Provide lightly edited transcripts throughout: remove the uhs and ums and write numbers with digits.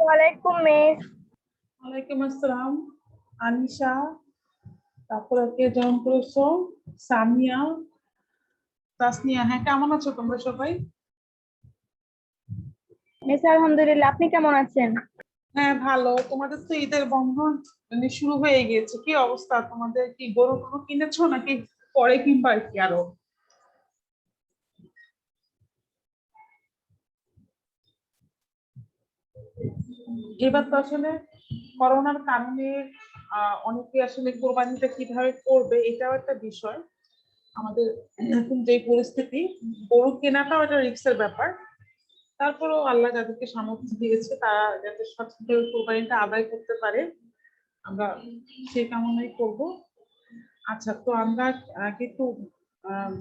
ওয়ালাইকুম মিস। ওয়ালাইকুম আসসালাম। আনিশা, তারপরে কে জয়েন করেছো? সামিয়া, তাসনিয়া। হ্যাঁ, কেমন আছো তোমরা সবাই? মিস আলহামদুলিল্লাহ, আপনি কেমন আছেন? হ্যাঁ, ভালো। তোমাদের তো ঈদের বন্ধন শুরু হয়ে গিয়েছে, কি অবস্থা তোমাদের? কি গরু টরু কিনেছো নাকি পরে কিনবা আর কি আরো? এবার তো আসলে করোনার কারণে অনেকে আসলে কোরবানিটা কিভাবে করবে এটাও একটা বিষয়। আমাদের এখন যে পরিস্থিতি, গরু কেনাটাও একটা রিস্কের ব্যাপার। তারপরেও আল্লাহ যাদেরকে সামর্থ্য দিয়েছে তারা যাতে সঠিকভাবে কোরবানিটা আদায় করতে পারে, আমরা সেই কামনাই করব। আচ্ছা, তো আমরা কিন্তু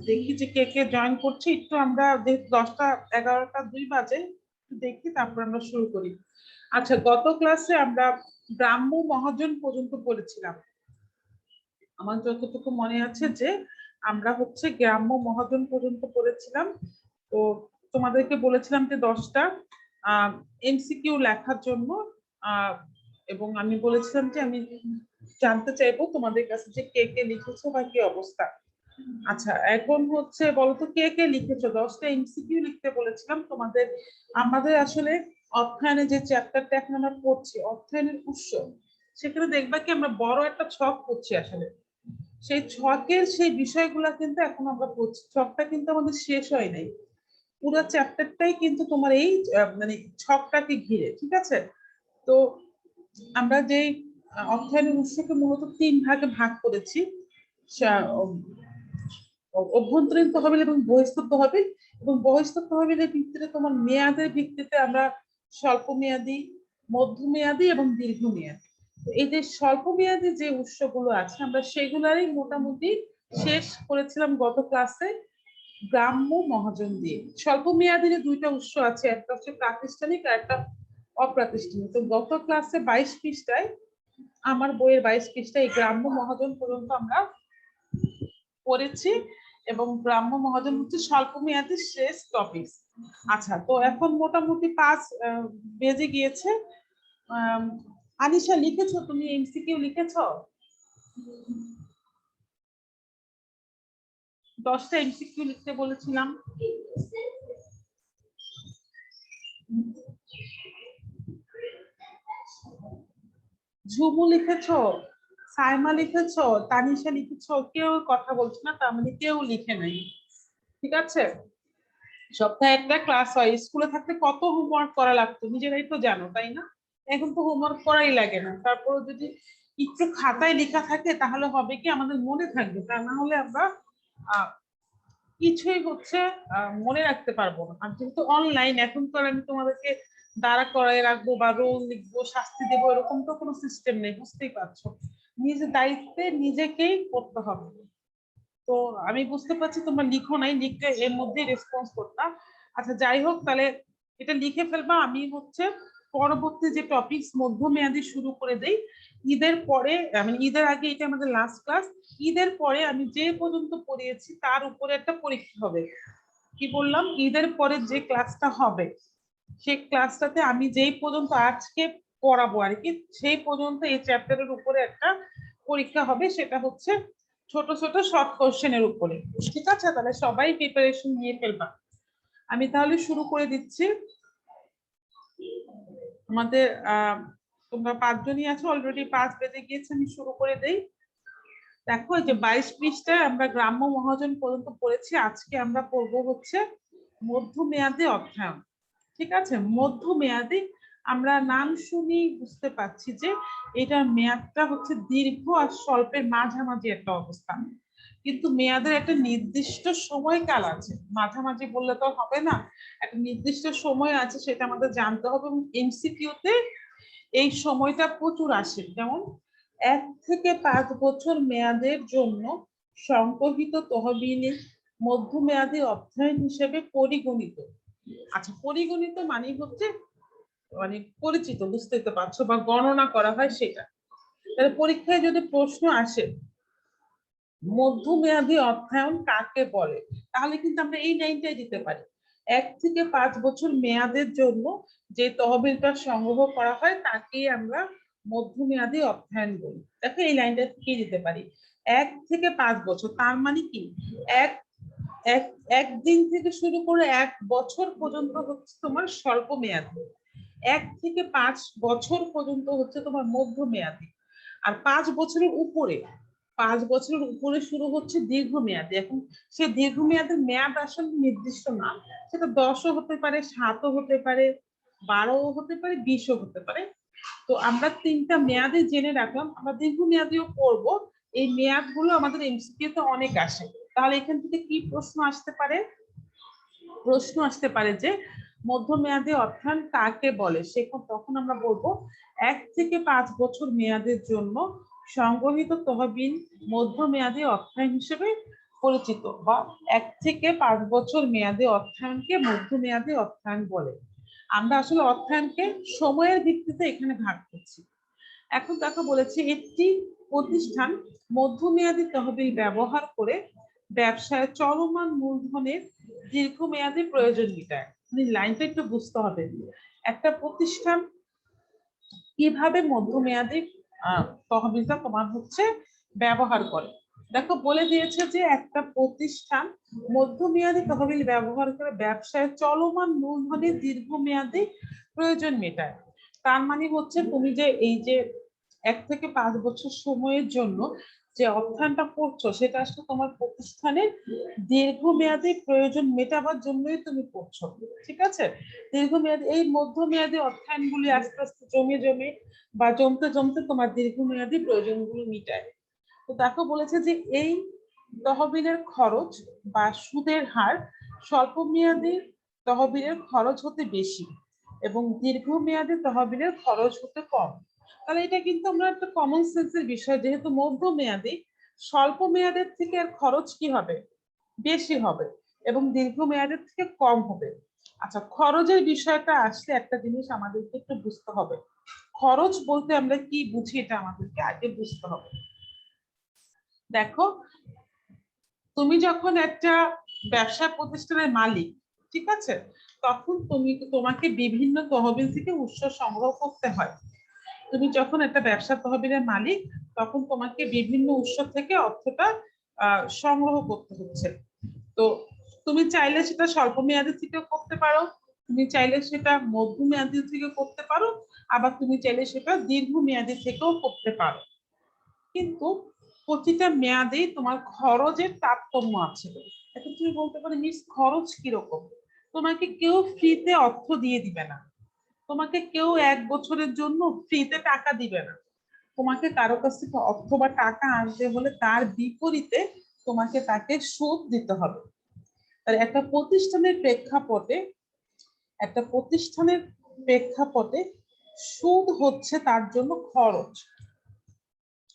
দেখি যে কে কে জয়েন করছে। একটু আমরা যেহেতু 10টা 11টা 2 বাজে, একটু দেখি তারপর আমরা শুরু করি। আচ্ছা, গত ক্লাসে আমরা ব্রাহ্ম মহাজন পর্যন্ত পড়েছিলাম। আমার যতটুকু মনে আছে যে আমরা হচ্ছে গ্রাম্য মহাজন পর্যন্ত পড়েছিলাম। তো তোমাদেরকে বলেছিলাম যে 10টা এমসিকিউ লেখার জন্য। আহ, এবং আমি বলেছিলাম যে আমি জানতে চাইবো তোমাদের কাছে যে কে কে লিখেছো বা কি অবস্থা। আচ্ছা, এখন হচ্ছে বলতো কে কে লিখেছো? 10টা এমসিকিউ লিখতে বলেছিলাম তোমাদের। আমাদের আসলে অধ্যয়নে যে চ্যাপ্টারটা এখন আমরা পড়ছি, অধ্যয়নের উৎস, সেখানে দেখবা কি আমরা বড় একটা ছক পড়ছি আসলে। সেই ছকের সেই বিষয়গুলা কিন্তু এখন আমরা পড়ছি। ছকটা কিন্তু আমাদের শেষ হয় নাই, পুরো চ্যাপ্টারটাই কিন্তু তোমার এই মানে ছকটাকে ঘিরে, ঠিক আছে? তো আমরা যে অধ্যয়নের উৎসকে মূলত 3 ভাগে ভাগ করেছি। সা- অভ্যন্তরীণ তহবিল এবং বহিঃস্থ তহবিল। এবং বহিঃস্থ তহবিলের ভিত্তিতে তোমার মেয়াদের ভিত্তিতে আমরা স্বল্প মেয়াদী, মধ্যমেয়াদী এবং দীর্ঘমেয়াদী। তো এই যে স্বল্প মেয়াদী যে উৎসগুলো আছে আমরা সেগুলারই মোটামুটি শেষ করেছিলাম গত ক্লাসে গ্রাম্য মহাজন দিয়ে। স্বল্প মেয়াদী যে 2টা উৎস আছে, একটা হচ্ছে প্রাতিষ্ঠানিক আর একটা অপ্রাতিষ্ঠানিক। তো গত ক্লাসে 22 পৃষ্ঠায়, আমার বইয়ের 22 পৃষ্ঠায় গ্রাম্য মহাজন পর্যন্ত আমরা পড়েছি। এবং গ্রাম্য মহাজন হচ্ছে স্বল্প মেয়াদী শেষ টপিক। আচ্ছা, তো এখন মোটামুটি 5 বেজে গিয়েছে। আনিশা, লিখেছো তুমি? এমসিকিউ লিখেছো? 10টা এমসিকিউ লিখতে বলেছিলাম। ঝুমু লিখেছো? সাইমা লিখেছো? তানিশা লিখেছো? কেউ কথা বলছে না, তার মানে কেউ লিখে নাই। ঠিক আছে, সপ্তাহে একটা ক্লাস হয়। স্কুলে থাকতে কত হোমওয়ার্ক করা লাগতো নিজেরাই তো জানো, তাই না? এখন তো হোমওয়ার্ক করাই লাগে না। তারপর যদি একটু খাতায় লেখা থাকে তাহলে হবে কি আমাদের মনে থাকবে, তা না হলে আমরা আহ, কিছুই হচ্ছে মনে রাখতে পারবো না। আর যেহেতু অনলাইন, এখন তো আর আমি তোমাদেরকে দাঁড়া করায় রাখবো বা রোল লিখবো, শাস্তি দেবো, এরকম তো কোনো সিস্টেম নেই, বুঝতেই পারছো। নিজের দায়িত্বে নিজেকেই করতে হবে। তো আমি বুঝতে পারছি তোমরা লিখো নাই, লিখলে এর মধ্যেই রেসপন্স করতাম। আচ্ছা, যাই হোক, তাহলে এটা লিখে ফেলবা। আমি হচ্ছে পরবর্তী যে টপিকস মধ্যমেয়াদী শুরু করে দেই ঈদের পরে। মানে ঈদের আগে এটা আমাদের লাস্ট ক্লাস। ঈদের পরে আমি যে পর্যন্ত পড়িয়েছি তার উপরে একটা পরীক্ষা হবে। কি বললাম? ঈদের পরে যে ক্লাসটা হবে সেই ক্লাসটাতে আমি যেই পর্যন্ত আজকে পড়াবো আর কি, সেই পর্যন্ত এই চ্যাপ্টারের উপরে একটা পরীক্ষা হবে। সেটা হচ্ছে ছোট ছোট শর্ট কোশ্চেনের উপরে। ঠিক আছে, তাহলে সবাই প্রিপারেশন নিয়ে ফেলবা। আমি তাহলে শুরু করে দিচ্ছি। আমাদের তোমরা 5 জনই আছো, অলরেডি 5 বেজে গিয়েছে, আমি শুরু করে দেই। দেখো, এই যে 22 পৃষ্ঠায় আমরা গ্রাম্য মহাজন পর্যন্ত পড়েছি। আজকে আমরা পড়বো হচ্ছে মধ্যমেয়াদী অধ্যয়ন। ঠিক আছে, মধ্যমেয়াদী। আমরা নাম শুনি বুঝতে পারছি যে এটার মেয়াদটা হচ্ছে দীর্ঘ আর স্বল্পের মাঝামাঝি একটা অবস্থান। কিন্তু মেয়াদের একটা নির্দিষ্ট সময়কাল আছে, মাঝামাঝি বললে তো হবে না। একটা নির্দিষ্ট সময় আছে, সেটা আমাদের জানতে হবে। এবং এমসিকিউতে এই সময়টা প্রচুর আসে। যেমন 1 থেকে 5 বছর মেয়াদের জন্য সংগ্রহীত তহবিল মধ্যমেয়াদী অধ্যয়ন হিসেবে পরিগণিত। আচ্ছা, পরিগণিত মানে হচ্ছে মানে পরিচিত, বুঝতে তো পারছো, বা গণনা করা হয় সেটা। তাহলে পরীক্ষায় যদি প্রশ্ন আসে মধ্যমেয়াদী অধ্যয়ন কাকে বলে, তাহলে কিন্তু আমরা এই লাইনটাই দিতে পারি 1 থেকে 5 বছর মেয়াদের জন্য যে তহবিলটা সংগ্রহ করা হয় তাকেই আমরা মধ্যমেয়াদী অর্থায়ন বলি। দেখো এই লাইনটা কি দিতে পারি, 1 থেকে 5 বছর, তার মানে কি এক এক একদিন থেকে শুরু করে 1 বছর পর্যন্ত হচ্ছে তোমার স্বল্প মেয়াদী, 1 থেকে 5 বছর পর্যন্ত হচ্ছে তোমার মধ্যমেয়াদী, আর 5 বছরের উপরে, 5 বছরের উপরে শুরু হচ্ছে দীর্ঘমেয়াদী। এখন সে দীর্ঘমেয়াদের মেয়াদ আসলে নির্দিষ্ট না, সেটা 10ও হতে পারে, 7ও হতে পারে, 12ও হতে পারে, 20ও হতে পারে। তো আমরা 3টা মেয়াদে জেনে রাখলাম, আমরা দীর্ঘমেয়াদীও করব। এই মেয়াদগুলো আমাদের এমসিকিউ তে অনেক আসে। তাহলে এখান থেকে কি প্রশ্ন আসতে পারে, প্রশ্ন আসতে পারে যে মধ্যমেয়াদী অর্থায়ন কাকে বলে, তখন আমরা বলবো 1 থেকে 5 বছর মেয়াদের জন্য সংগঠিত তহবিল মধ্যমেয়াদী অর্থায়ন হিসেবে পরিচিত, বা 1 থেকে 5 বছর মেয়াদী অর্থায়নকে মধ্যমেয়াদী অর্থায়ন বলে। আমরা আসলে অর্থায়নকে সময়ের ভিত্তিতে এখানে ভাগ করছি। এখন দেখো বলেছে একটি প্রতিষ্ঠান মধ্যমেয়াদী তহবিল ব্যবহার করে ব্যবসায় চলমান মূলধনের দীর্ঘমেয়াদী প্রয়োজন মেটায়। মানে লাইনটা একটু বুঝতে হবে, একটা প্রতিষ্ঠান কিভাবে মধ্যমেয়াদী তহবিলটা তোমার হচ্ছে ব্যবহার করে। দেখো বলে দিয়েছে যে একটা প্রতিষ্ঠান মধ্যমেয়াদী তহবিল ব্যবহার করে ব্যবসায় চলমান মূলধনের দীর্ঘমেয়াদী প্রয়োজন মেটায়। তার মানে হচ্ছে তুমি যে এই যে 1 থেকে 5 বছর সময়ের জন্য যে অর্থায়নটা করছো সেটা আসলে তোমার প্রতিষ্ঠানের দীর্ঘমেয়াদী প্রয়োজন মেটাবার জন্যই তুমি করছো, ঠিক আছে। দীর্ঘমেয়াদী এই মধ্যমেয়াদী অর্থায়নগুলি আস্তে আস্তে জমে জমে বা জমতে জমতে তোমার দীর্ঘমেয়াদী প্রয়োজনগুলো মিটায়। তো দেখো বলেছে যে এই তহবিলের খরচ বা সুদের হার স্বল্প মেয়াদী তহবিলের খরচ হতে বেশি এবং দীর্ঘমেয়াদী তহবিলের খরচ হতে কম। তাহলে এটা কিন্তু আমরা একটা কমন সেন্সের বিষয়, যেহেতু মধ্যমেয়াদী, স্বল্প মেয়াদের থেকে এর খরচ কি হবে, বেশি হবে, এবং দীর্ঘমেয়াদের থেকে কম হবে। আচ্ছা, খরচের বিষয়টা আসলে একটা জিনিস আমাদেরকে একটু বুঝতে হবে, খরচ বলতে আমরা কি বুঝি এটা আমাদেরকে আগে বুঝতে হবে। দেখো তুমি যখন একটা ব্যবসা প্রতিষ্ঠানের মালিক, ঠিক আছে, তখন তোমাকে বিভিন্ন তহবিল থেকে উৎস সংগ্রহ করতে হয়। তুমি যখন একটা ব্যবসা তহবিলের মালিক, তখন তোমাকে বিভিন্ন উৎস থেকে অর্থটা সংগ্রহ করতে হচ্ছে। তো তুমি চাইলে সেটা স্বল্প মেয়াদি থেকে করতে পারো, তুমি চাইলে সেটা মধ্যমেয়াদী থেকে করতে পারো, আবার তুমি চাইলে সেটা দীর্ঘমেয়াদী থেকেও করতে পারো। কিন্তু প্রতিটা মেয়াদেই তোমার খরচের তারতম্য আছে। এখন তুমি বলতে পারো মিস খরচ কিরকম, তোমাকে কেউ ফ্রিতে অর্থ দিয়ে দিবে না, তোমাকে কেউ 1 বছরের জন্য ফ্রিতে টাকা দিবে না, তোমাকে কারো কাছ থেকে অর্থ বা টাকা আনতে হলে তার বিপরীতে তোমাকে তাকে সুদ দিতে হবে। তাহলে একটা প্রতিষ্ঠানের প্রেক্ষাপটে সুদ হচ্ছে তার জন্য খরচ।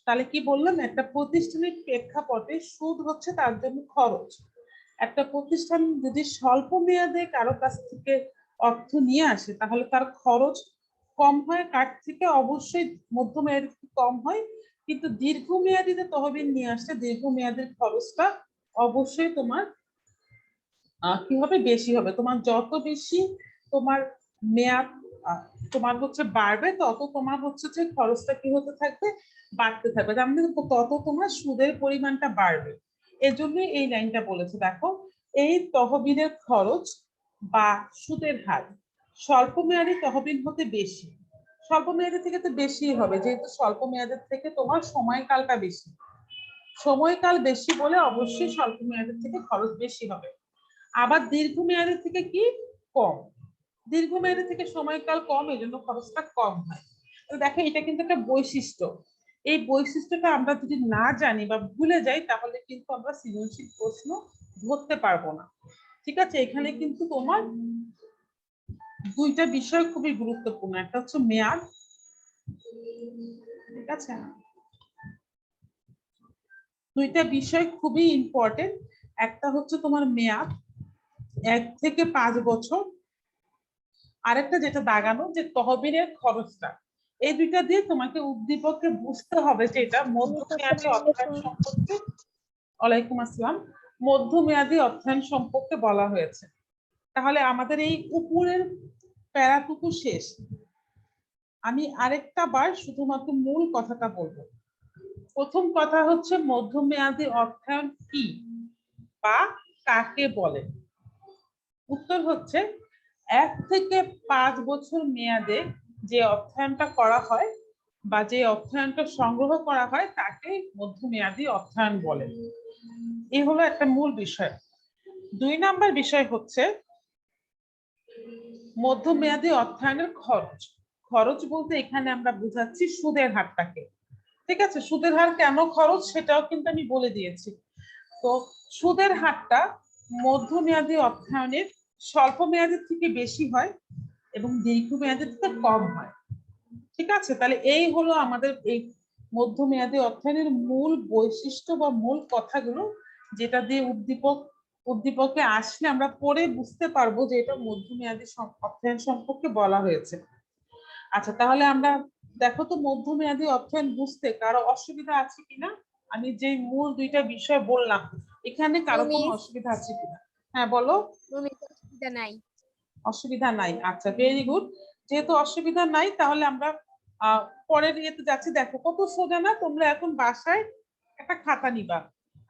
তাহলে কি বললাম, একটা প্রতিষ্ঠানের প্রেক্ষাপটে সুদ হচ্ছে তার জন্য খরচ। একটা প্রতিষ্ঠান যদি স্বল্প মেয়াদে কারো কাছ থেকে অর্থ নিয়ে আসে তাহলে তার খরচ কম হয়, কার থেকে অবশ্যই মধ্যমেয়াদী কম হয়, কিন্তু দীর্ঘমেয়াদীতে তহবিল নিয়ে আসলে দীর্ঘমেয়াদের খরচটা অবশ্যই তোমার কি হবে, বেশি হবে। তোমার যত বেশি তোমার মেয়াদ তোমার হচ্ছে বাড়বে, তত তোমার হচ্ছে যে খরচটা কি হতে থাকবে, বাড়তে থাকবে, তার মানে তত তোমার সুদের পরিমাণটা বাড়বে। এজন্যই এই লাইনটা বলেছে। দেখো এই তহবিলের খরচ বা সুদের হার স্বল্প মেয়াদী তহবিল হতে বেশি, স্বল্প মেয়াদের থেকে তো বেশি হবে, যেহেতু স্বল্প মেয়াদের থেকে তোমার সময়কালটা বেশি, সময়কাল বেশি বলে অবশ্যই স্বল্প মেয়াদের থেকে খরচ বেশি হবে। আবার দীর্ঘমেয়াদের থেকে কি কম, দীর্ঘমেয়াদের থেকে সময়কাল কম, এই জন্য খরচটা কম হয়। তো দেখো এটা কিন্তু একটা বৈশিষ্ট্য, এই বৈশিষ্ট্যটা আমরা যদি না জানি বা ভুলে যাই তাহলে কিন্তু আমরা সৃজনশীল প্রশ্ন ধরতে পারবো না, ঠিক আছে। এখানে কিন্তু তোমার দুইটা বিষয় খুবই গুরুত্বপূর্ণ, একটা হচ্ছে মেয়াদ, ঠিক আছে, দুইটা বিষয় খুবই ইম্পর্টেন্ট। একটা হচ্ছে তোমার মেয়াদ 1 থেকে 5 বছর, আরেকটা যেটা দাগানো যে তহবিলের খরচটা। এই দুইটা দিয়ে তোমাকে উদ্দীপককে বুঝতে হবে যে এটা মধ্যমেয়াদী অর্থায়ন সম্পর্কে, ওয়ালাইকুম আসসালাম, মধ্যমেয়াদী অর্থায়ন সম্পর্কে বলা হয়েছে। তাহলে আমাদের এই উপরের প্যারাটুকু শেষ। আমি আরেকটা বার শুধুমাত্র মূল কথাটা বলবো। প্রথম কথা হচ্ছে মধ্যমেয়াদী অর্থায়ন কি বা কাকে বলে। উত্তর হচ্ছে 1 থেকে 5 বছর মেয়াদে যে অর্থায়নটা করা হয় বা যে অর্থায়নটা সংগ্রহ করা হয় তাকে মধ্যমেয়াদী অর্থায়ন বলে। এই হলো একটা মূল বিষয়। 2 নাম্বার বিষয় হচ্ছে মধ্যমেয়াদী অর্থায়নের খরচ। খরচ বলতে এখানে আমরা বুঝাচ্ছি সুদের হারটাকে। ঠিক আছে, সুদের হার কেন খরচ সেটাও কিন্তু আমি বলে দিয়েছি। তো সুদের হারটা মধ্যমেয়াদী অর্থায়নের স্বল্প মেয়াদের থেকে বেশি হয় এবং দীর্ঘমেয়াদের থেকে কম হয়। ঠিক আছে, তাহলে এই হলো আমাদের এই মধ্যমেয়াদী অর্থায়নের মূল বৈশিষ্ট্য বা মূল কথাগুলো, যেটা দিয়ে উদ্দীপকে আসলে আমরা পরে বুঝতে পারবো যে এটা মধ্যমেয়াদী অর্থায়ন সম্পর্কে বলা হয়েছে। আচ্ছা, তাহলে আমরা দেখো তো মধ্যমেয়াদী অর্থায়ন বুঝতে কারো অসুবিধা আছে কিনা। আমি যে মূল 2টা বিষয় বললাম এখানে কারো কোনো অসুবিধা আছে কিনা? হ্যাঁ বলো। অসুবিধা নাই। অসুবিধা নাই, আচ্ছা ভেরি গুড। যেহেতু অসুবিধা নাই তাহলে আমরা পরের ইয়েতে যাচ্ছি। দেখো কত সোজা না। তোমরা এখন বাসায় একটা খাতা নিবা,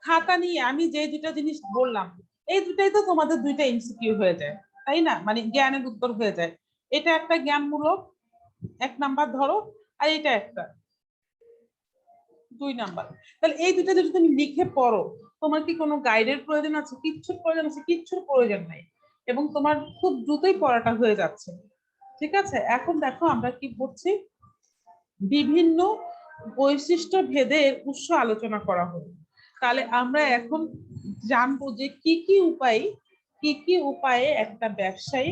খাতা নিয়ে আমি যে 2টা জিনিস বললাম এই দুটাই তো তোমাদের 2টা এমসিকিউ হয়ে যায়, তাই না? মানে জ্ঞানের উত্তর হয়ে যায়। এটা একটা জ্ঞানমূলক 1 নাম্বার ধরো, আর এটা একটা 2 নাম্বার। তাহলে এই 2টা যদি তুমি লিখে পড়ো, তোমার কি কোনো গাইডের প্রয়োজন আছে? কিচ্ছুর প্রয়োজন আছে? কিচ্ছুর প্রয়োজন নাই, এবং তোমার খুব দ্রুতই পড়াটা হয়ে যাচ্ছে। ঠিক আছে, এখন দেখো আমরা কি পড়ছি। বিভিন্ন বৈশিষ্ট্য ভেদের উৎস আলোচনা করা হলো। তাহলে আমরা এখন জানবো যে কি কি উপায়ে একটা ব্যবসায়ী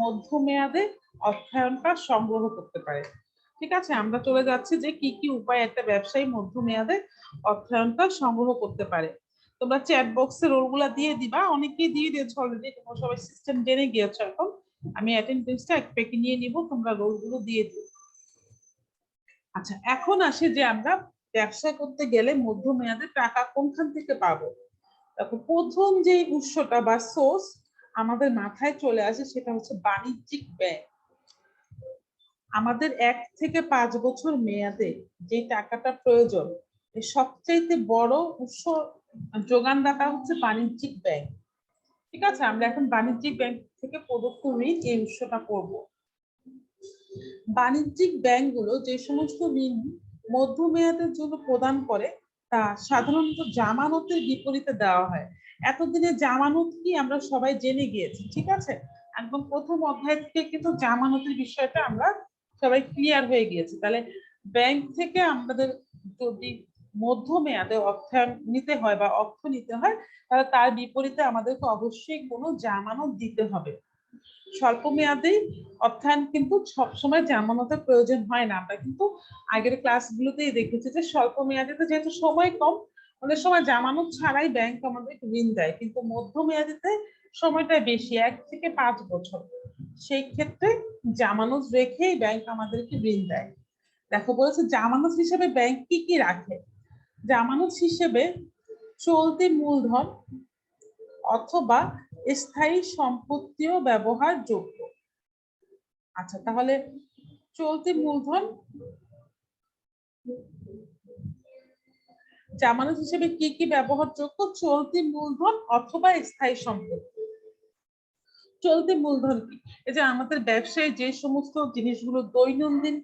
মধ্যমেয়াদে অর্থায়নটা সংগ্রহ করতে পারে। ঠিক আছে, আমরা চলে যাচ্ছি যে কি উপায়ে একটা ব্যবসায়ী মধ্যমেয়াদে অর্থায়নটা সংগ্রহ করতে পারে। তোমরা চ্যাট বক্সে রোলগুলা দিয়ে দিবা, অনেকেই দিয়ে দিয়েছো অলরেডি, তোমরা সবাই সিস্টেম জেনে গিয়েছো। এখন আমি অ্যাটেন্ডেন্সটা এক পেকে নিয়ে নিব, তোমরা রোলগুলো দিয়ে দিও। আচ্ছা, এখন আসে যে আমরা ব্যবসা করতে গেলে মধ্যমেয়াদে টাকা কোনখান থেকে পাবো। দেখো, প্রথম যে উৎসটা বা সোর্স আমাদের মাথায় চলে আসে সেটা হচ্ছে বাণিজ্যিক ব্যয়। আমাদের 1 থেকে 5 বছর মেয়াদে যে টাকাটা প্রয়োজন, এর সবচেয়ে বড় উৎস যোগানদাতা হচ্ছে বাণিজ্যিক ব্যাংক। ঠিক আছে, আমরা এখন বাণিজ্যিক ব্যাংক থেকে প্রদত্ত ঋণ এই উৎসটা করব। বাণিজ্যিক ব্যাংকগুলো যে সমস্ত ঋণ মধ্যমেয়াদের জন্য প্রদান করে তা সাধারণত জামানতের বিপরীতে দেওয়া হয়। এতদিনে জামানত কি আমরা সবাই জেনে গিয়েছি। ঠিক আছে, একদম প্রথম অধ্যায় থেকে কিন্তু জামানতের বিষয়টা আমরা সবাই ক্লিয়ার হয়ে গিয়েছি। তাহলে ব্যাংক থেকে আমাদের যদি মধ্যমেয়াদে অর্থায়ন নিতে হয় বা অর্থ নিতে হয়, তাহলে তার বিপরীতে আমাদেরকে অবশ্যই কোনো জামানত দিতে হবে। স্বল্প মেয়াদে অর্থায়ন কিন্তু সবসময় জামানতের প্রয়োজন হয় না। আমরা কিন্তু আগের ক্লাসগুলোতেই দেখেছি যে স্বল্প মেয়াদে তো যেহেতু সময় কম, অনেক সময় জামানত ছাড়াই ব্যাংক আমাদের ঋণ দেয়, কিন্তু মধ্যমেয়াদিতে সময়টা বেশি, 1 থেকে 5 বছর। সেই ক্ষেত্রে জামানত রেখেই ব্যাংক আমাদেরকে ঋণ দেয়। দেখো বলেছে জামানত হিসেবে ব্যাংক কি কি রাখে। জামানত হিসেবে চলতি মূলধন অথবা স্থায়ী সম্পত্তিও ব্যবহারযোগ্য। আচ্ছা, তাহলে চলতি মূলধন জামানত হিসেবে কি কি ব্যবহারযোগ্য? চলতি মূলধন অথবা স্থায়ী সম্পত্তি। চলতি মূলধন কি? এই যে আমাদের ব্যবসায় যে সমস্ত জিনিসগুলো দৈনন্দিন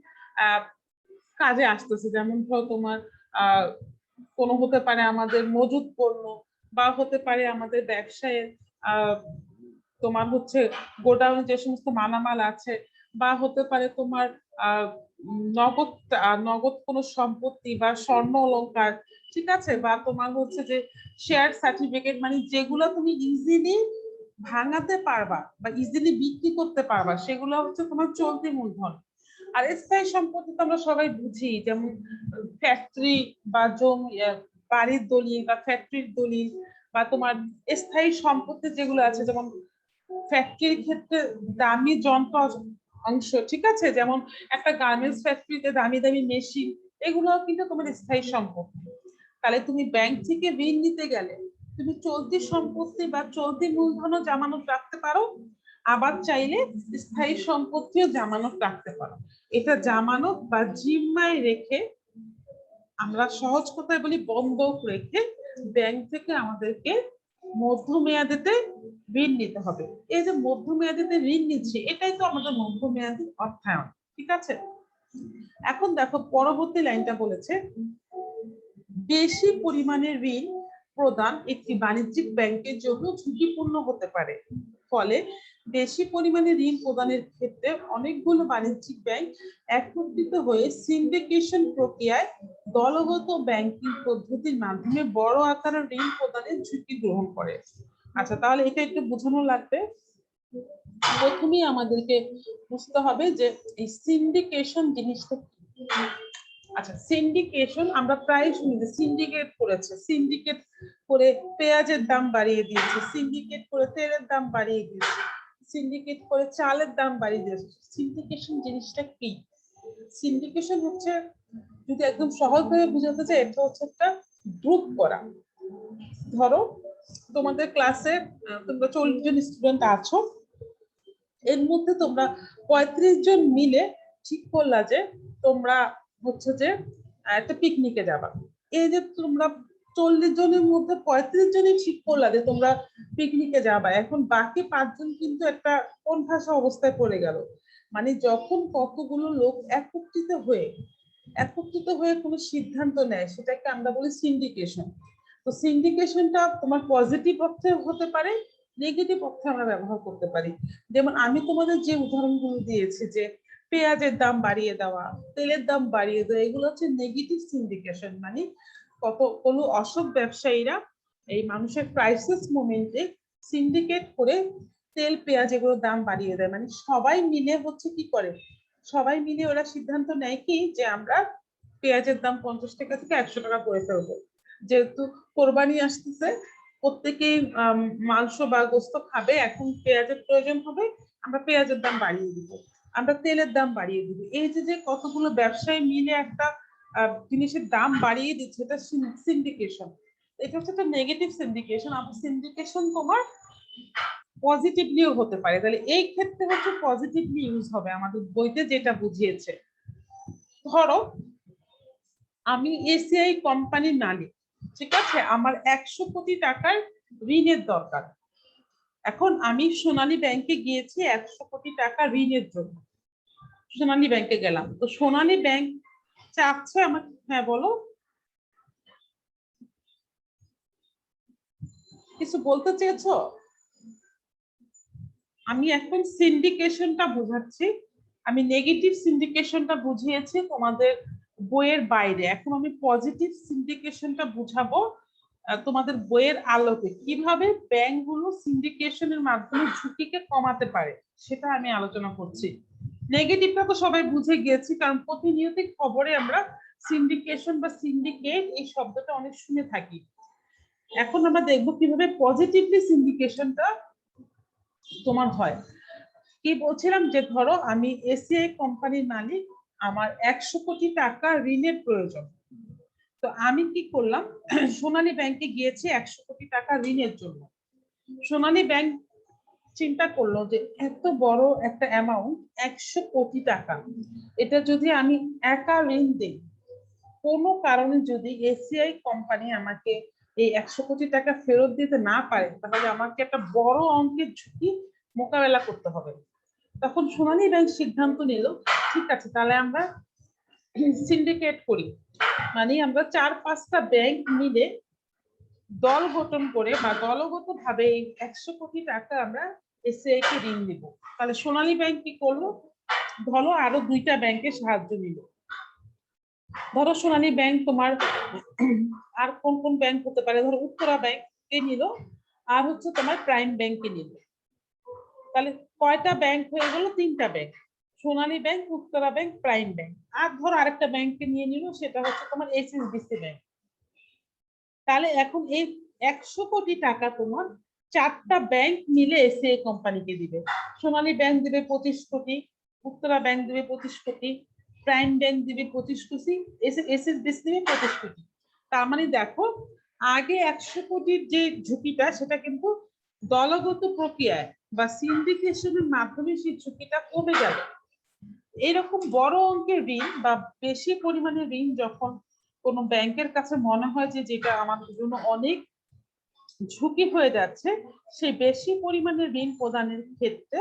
কাজে আসতেছে, যেমন ধরো তোমার কোনো হতে পারে আমাদের মজুদ পণ্য, বা হতে পারে আমাদের ব্যবসায় তোমার হচ্ছে গোডাউনে যে সমস্ত মালামাল আছে, বা হতে পারে তোমার নগদ নগদ কোনো সম্পত্তি বা স্বর্ণ অলংকার। ঠিক আছে, বা তোমার হচ্ছে যে শেয়ার সার্টিফিকেট, মানে যেগুলো তুমি ইজিলি ভাঙাতে পারবা বা ইজিলি বিক্রি করতে পারবা, সেগুলো হচ্ছে তোমার চলতি মূলধন। আর স্থায়ী সম্পত্তি তো আমরা সবাই বুঝি, যেমন ফ্যাক্টরি বা জমি, বাড়ির দলিল বা ফ্যাক্টরির দলিল, বা তোমার স্থায়ী সম্পত্তি যেগুলো আছে, যেমন ফ্যাক্টরির ক্ষেত্রে দামি যন্ত্র অংশ। ঠিক আছে, যেমন একটা গার্মেন্টস ফ্যাক্টরিতে দামি দামি মেশিন, এগুলো কিন্তু তোমার স্থায়ী সম্পত্তি। তাহলে তুমি ব্যাংক থেকে ঋণ নিতে গেলে তুমি চলতি সম্পত্তি বা চলতি মূলধনও জামানত রাখতে পারো, আবার চাইলে স্থায়ী সম্পত্তিও জামানত রাখতে পারো। এটা জামানত বা জিম্মায় রেখে, আমরা সহজ কথায় বলি বন্ধক রেখে, ব্যাংক থেকে আমাদেরকে মধ্যমেয়াদেতে ঋণ নিতে হবে। এই যে মধ্যমেয়াদেতে ঋণ নিচ্ছে, এটাই তো আমাদের মধ্যমেয়াদী অর্থায়ন। ঠিক আছে, এখন দেখো পরবর্তী লাইনটা বলেছে, বেশি পরিমাণে ঋণ প্রদান একটি বাণিজ্যিক ব্যাংকের জন্য ঝুঁকিপূর্ণ হতে পারে। ফলে বেশি পরিমাণে ঋণ প্রদানের ক্ষেত্রে অনেকগুলো বাণিজ্যিক ব্যাংক একত্রিত হয়ে সিন্ডিকেশন প্রক্রিয়ায় দলগত ব্যাংকিং পদ্ধতির মাধ্যমে বড় আকারের ঋণ প্রদানের ঝুঁকি গ্রহণ করে। আচ্ছা, তাহলে এটা একটু বোঝানো লাগবে। প্রথমেই আমাদেরকে বুঝতে হবে যে এই সিন্ডিকেশন জিনিসটা কি। আচ্ছা, সিন্ডিকেশন আমরা প্রায় শুনি যে সিন্ডিকেট করেছে, সিন্ডিকেট করে পেঁয়াজের দাম বাড়িয়ে দিয়েছে, সিন্ডিকেট করে তেলের দাম বাড়িয়ে দিয়েছে, সিন্ডিকেট করে চালের দাম বাড়িয়ে দিয়েছে। সিন্ডিকেশন জিনিসটা কি? সিন্ডিকেশন হচ্ছে, যদি একদম সহজভাবে বোঝাতে চাই, এটা হচ্ছে একটা গ্রুপ করা। ধরো তোমাদের ক্লাসে তোমরা 40 জন স্টুডেন্ট আছো, এর মধ্যে তোমরা 35 জন মিলে ঠিক করলা যে তোমরা হচ্ছে যে একটা পিকনিকে যাবা। এই যে তোমরা 40 জনের মধ্যে 35 জনই ঠিক করলা যে তোমরা পিকনিকে যাবা, এখন বাকি 5 জন কিন্তু একটা কোণঠাসা অবস্থায় পড়ে গেল। মানে যখন কতগুলো লোক একত্রিত হয়ে কোনো সিদ্ধান্ত নেয়, সেটাকে আমরা বলি সিন্ডিকেশন। তো সিন্ডিকেশনটা তোমার পজিটিভ অর্থে হতে পারে, নেগেটিভ অর্থে আমরা ব্যবহার করতে পারি। যেমন আমি তোমাদের যে উদাহরণগুলো দিয়েছি, যে পেঁয়াজের দাম বাড়িয়ে দেওয়া, তেলের দাম বাড়িয়ে দেওয়া, এগুলো হচ্ছে নেগেটিভ সিন্ডিকেশন। মানে কোনো অসৎ ব্যবসায়ীরা এই মানুষের ক্রাইসিস মোমেন্টে সিন্ডিকেট করে তেল পেঁয়াজ এগুলোর দাম বাড়িয়ে দেয়। মানে সবাই মিলে হচ্ছে কি করে, সবাই মিলে ওরা সিদ্ধান্ত নেয় কি যে আমরা পেঁয়াজের দাম 50 টাকা থেকে 100 টাকা করে ফেলবো। যেহেতু কোরবানি আসতেছে, প্রত্যেকেই মাংস বা গোস্ত খাবে, এখন পেঁয়াজের প্রয়োজন হবে, আমরা পেঁয়াজের দাম বাড়িয়ে দিব, আমরা তেলের দাম বাড়িয়ে দিব। এই যে কতগুলো ব্যবসায়ী মিলে একটা জিনিসের দাম বাড়িয়ে দিচ্ছে, এটা সিন্ডিকেশন। এটা হচ্ছে একটা নেগেটিভ সিন্ডিকেশন। আবার সিন্ডিকেশন তোমার পজিটিভলিও হতে পারে। তাহলে এই ক্ষেত্রে হচ্ছে পজিটিভলি ইউজ হবে আমাদের বইতে যেটা বুঝিয়েছে। ধরো আমি এসিআই কোম্পানির মালিক, ঠিক আছে, আমার 100 কোটি টাকার ঋণের দরকার। এখন আমি সোনালী ব্যাংকে গিয়েছি 100 কোটি টাকা ঋণের জন্য, সোনালী ব্যাংকে গেলাম, তো সোনালী ব্যাংক চাচ্ছে আমাকে, হ্যাঁ বলো, কিছু বলতে চেয়েছো? আমি এখন সিন্ডিকেশনটা বোঝাচ্ছি, আমি নেগেটিভ সিন্ডিকেশনটা বুঝিয়েছি তোমাদের বইয়ের বাইরে, এখন আমি পজিটিভ সিন্ডিকেশনটা বুঝাবো তোমাদের বইয়ের আলোকে। কিভাবে ব্যাংকগুলো সিন্ডিকেশনের মাধ্যমে ঝুঁকিকে কমাতে পারে সেটা আমি আলোচনা করছি। নেগেটিভটা তো সবাই বুঝে গিয়েছি, কারণ প্রতিনিয়ত খবরে আমরা সিন্ডিকেশন বা সিন্ডিকেট এই শব্দটা অনেক শুনে থাকি। এখন আমরা দেখবো কিভাবে পজিটিভলি সিন্ডিকেশনটা তোমার হয়। কি বলছিলাম, যে ধরো আমি এসিআই কোম্পানির মালিক, আমার 100 কোটি টাকা ঋণের প্রয়োজন। তো আমি কি করলাম, সোনালী ব্যাংকে গিয়েছি 100 কোটি টাকা ঋণের জন্য। সোনালী ব্যাংক চিন্তা করলো যে এত বড় একটা অ্যামাউন্ট, 100 কোটি টাকা, এটা যদি আমি একা ঋণ দিই, কোনো কারণে যদি এসিআই কোম্পানি আমাকে এই 100 কোটি টাকা ফেরত দিতে না পারে, তাহলে আমাকে একটা বড় অঙ্কের ঝুঁকি মোকাবেলা করতে হবে। তখন সোনালী ব্যাংক সিদ্ধান্ত নিল, ঠিক আছে, তাহলে আমরা সিন্ডিকেট করি। মানে আমরা 4-5টা ব্যাংক মিলে দল গঠন করে বা দলগত ভাবে এই 100 কোটি টাকা আমরা এসিআই কে ঋণ দিব। তাহলে সোনালী ব্যাংক কি করলো, ধরো আরো 2টা ব্যাংকের সাহায্য নিল। ধরো সোনালী ব্যাংক তোমার আর কোন কোন ব্যাংক হতে পারে, ধরো উত্তরা ব্যাংকে নিল, আর হচ্ছে তোমার প্রাইম ব্যাংকে নিল। তাহলে কয়টা ব্যাংক হয়ে গেল? 3টা bank, Sonali bank, Uttara bank, prime bank. আর ধরো আরেকটা ব্যাংকে নিয়ে নিল, সেটা হচ্ছে তোমার এসএসবিসি ব্যাংক। তাহলে এখন এই 100 কোটি টাকা তোমার 4টা ব্যাংক মিলে এসিআই কোম্পানিকে দিবে। সোনালী ব্যাংক দিবে 25 কোটি, উত্তরা ব্যাংক দিবে 25 কোটি, প্রাইম ব্যাংক দিবে 25 কোটি, এসএসবিসি দিবে 25 কোটি। তার মানে দেখো, আগে 100 কোটির যে ঝুঁকিটা, সেটা কিন্তু দলগত প্রক্রিয়ায় বা সিন্ডিকেশনের মাধ্যমে সেই ঝুঁকিটা কমে গেল। এরকম বড় অঙ্কের ঋণ বা বেশি পরিমাণে ঋণ যখন কোনো ব্যাংকের কাছে মনে হয় যে যেটা আমাদের জন্য অনেক ঝুঁকি হয়ে যাচ্ছে, সেই বেশি পরিমাণে ঋণ প্রদানের ক্ষেত্রে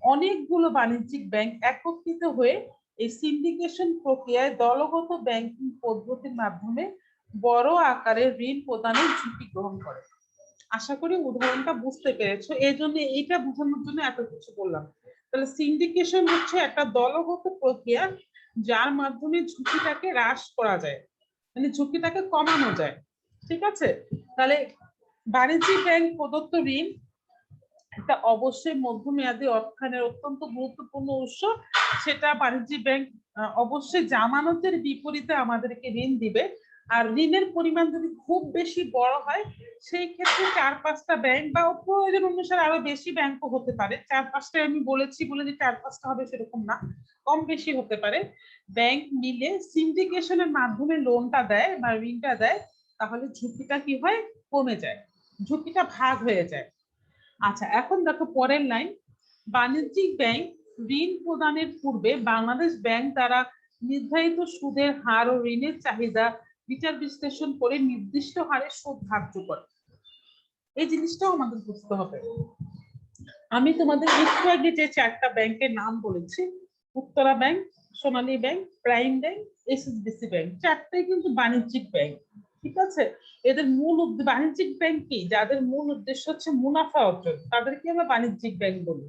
অনেকগুলো বাণিজ্যিক ব্যাংক একত্রিত হয়ে এই সিন্ডিকেশন প্রক্রিয়ায় দলগত ব্যাংকিং পদ্ধতির মাধ্যমে বড় আকারের ঋণ প্রদানের ঝুঁকি গ্রহণ করে। আশা করি উদাহরণটা বুঝতে পেরেছো, এই জন্য এইটা বোঝানোর জন্য এত কিছু বললাম। তাহলে সিন্ডিকেশন হচ্ছে একটা দলগত প্রক্রিয়া যার মাধ্যমে ঝুঁকিটাকে হ্রাস করা যায়, মানে ঝুঁকিটাকে কমানো যায়। ঠিক আছে, তাহলে বাণিজ্যিক ব্যাংক প্রদত্ত ঋণ একটা অবশ্যই মধ্যমেয়াদী অর্থায়নের অত্যন্ত গুরুত্বপূর্ণ উৎস। সেটা বাণিজ্যিক ব্যাংক অবশ্যই জামানতের বিপরীতে আমাদেরকে ঋণ দিবে। আর ঋণের পরিমাণ যদি খুব বেশি বড় হয় সেই ক্ষেত্রে 4-5টা ব্যাংক বা প্রয়োজন অনুসারে আরো বেশি ব্যাংকও হতে পারে। 4-5টা আমি বলেছি বলে যে 4-5টা হবে সেরকম না, কম বেশি হতে পারে। ব্যাংক মিলে সিন্ডিকেশনের মাধ্যমে লোনটা দেয় বা ঋণটা দেয়, তাহলে ঝুঁকিটা কি হয়, কমে যায়, ঝুঁকিটা ভাগ হয়ে যায়। আচ্ছা, এখন দেখো পরের লাইন, বাণিজ্যিক ব্যাংক ঋণ প্রদানের পূর্বে বাংলাদেশ ব্যাংক দ্বারা নির্ধারিত সুদের হার ও ঋণের চাহিদা বিচার বিশ্লেষণ করে নির্দিষ্ট হারে সুদ ধার্য করে। এই জিনিসটাও আমাদের বুঝতে হবে। আমি তোমাদের একটু আগে যে 4টা ব্যাংকের নাম বলেছি, Uttara bank, Sonali bank, prime bank, এসএসবিসি bank, 4টাই কিন্তু বাণিজ্যিক ব্যাংক। ঠিক আছে, এদের মূল বাণিজ্যিক ব্যাংক কি, যাদের মূল উদ্দেশ্য হচ্ছে মুনাফা অর্জন, তাদেরকে আমরা বাণিজ্যিক ব্যাংক বলি।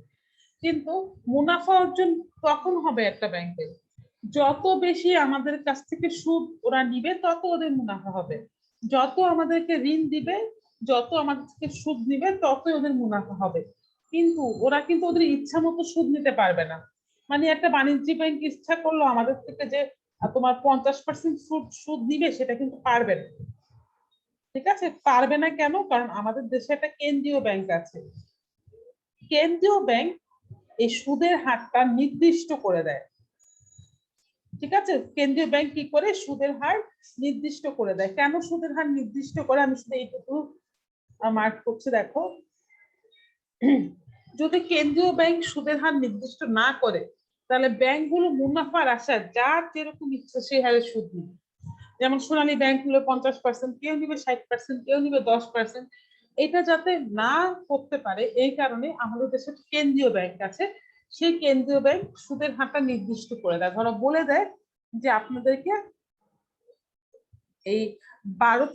কিন্তু মুনাফা অর্জন কখন হবে একটা ব্যাংকের, যত বেশি আমাদের কাছ থেকে সুদ ওরা নিবে তত ওদের মুনাফা হবে। যত আমাদেরকে ঋণ দিবে, যত আমাদের থেকে সুদ নিবে ততই ওদের মুনাফা হবে। কিন্তু ওরা কিন্তু ওদের ইচ্ছা মতো সুদ নিতে পারবে না। মানে একটা বাণিজ্যিক ব্যাংক ইচ্ছা করলো আমাদের থেকে যে তোমার 50% সুদ নিবে, সেটা কিন্তু পারবে না। ঠিক আছে, পারবে না কেন, কারণ আমাদের দেশে একটা কেন্দ্রীয় ব্যাংক আছে। কেন্দ্রীয় ব্যাংক এই সুদের হারটা নির্দিষ্ট করে দেয়। ঠিক আছে, কেন্দ্রীয় ব্যাংক কি করে, সুদের হার নির্দিষ্ট করে দেয়। কেন সুদের হার নির্দিষ্ট করে, আমি শুধু এইটুকু মার্ক করছি, দেখো। যদি কেন্দ্রীয় ব্যাংক সুদের হার নির্দিষ্ট না করে, তাহলে ব্যাংকগুলো মুনাফার আশায় যার যেরকম ইচ্ছা সেই হারে সুদ নিবে। যেমন সোনালী ব্যাংক নিলে 50%, কেউ নিবে 60%, কেউ নিবে 10%। এটা যাতে না করতে পারে, এই কারণে আমাদের দেশে কেন্দ্রীয় ব্যাংক আছে। সেই কেন্দ্রীয় ব্যাংক সুদের হারটা নির্দিষ্ট করে দেয়। ধরো বলে দেয় যে আপনাদেরকে এই 12